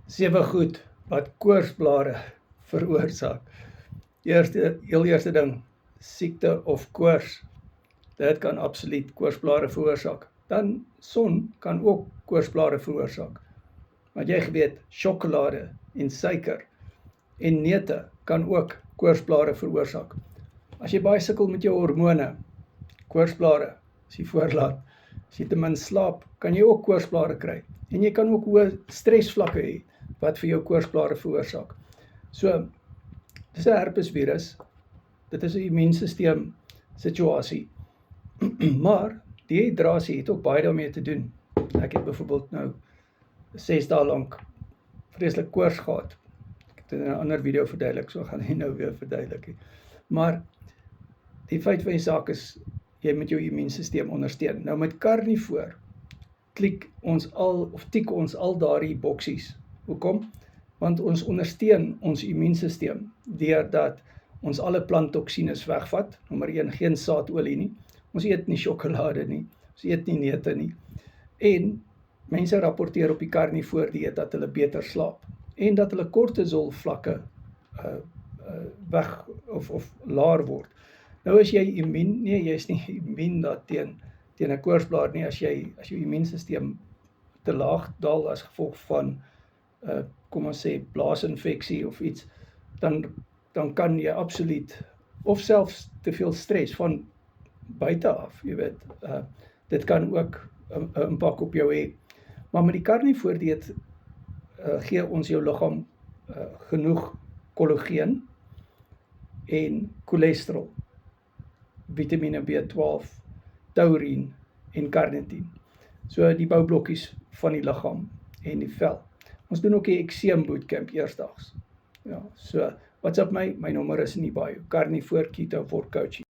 7 goed wat koorsblare veroorsaak. Heel eerste ding, siekte of koors. Dit kan absoluut koorsblare veroorsaak. Dan son kan ook koorsblare veroorsaak. Want jy weet, sjokolade en suiker en neute kan ook koorsblare veroorsaak. As jy baie sukkel met jou hormone, koorsblare, as jy voorlaat, as jy te min slaap, kan jy ook koorsblare kry. En jy kan ook hoë stresvlakke hê, wat vir jou koorsblare veroorsaak. So, dis 'n herpesvirus, dit is 'n immuunsisteem situasie. Maar, dehydrasie het ook baie daarmee te doen. Ek het byvoorbeeld nou 6 dae lank vreeslik koors gehad. Ek het in 'n ander video verduidelik, so gaan ek nou weer verduidelik. Maar, die feit van die saak is, jy moet jou immuunsisteem ondersteun. Nou met karnivoor, tik ons al daardie boksies. Hoekom? Want ons ondersteun ons immuunsisteem, deurdat ons alle planttoksines wegvat, nommer 1, geen saadolie nie, ons eet nie sjokolade nie, ons eet nie neute nie, en mense rapporteer op die karnivoor dieet dat hulle beter slaap, en dat hulle kortisol vlakke weg of laer word. Nou as jy immuun, nee, jy is nie immuun teen 'n koorsblaar nie, as jou immuunsisteem te laag daal as gevolg van, kom ons sê, blaasinfeksie of iets, dan kan jy absoluut, of selfs te veel stres van buite af, jy weet, dit kan ook 'n impak op jou hê. Maar met die karnivoor dieet gee ons jou liggaam genoeg kollageen en cholesterol, vitamine B12, taurien en carnitin. So die boublokkies van die liggaam en die vel. Ons doen ook die ekseem bootcamp eersdaags. Ja, so WhatsApp my nommer is in die bio, Carnivore Keto for Coaching.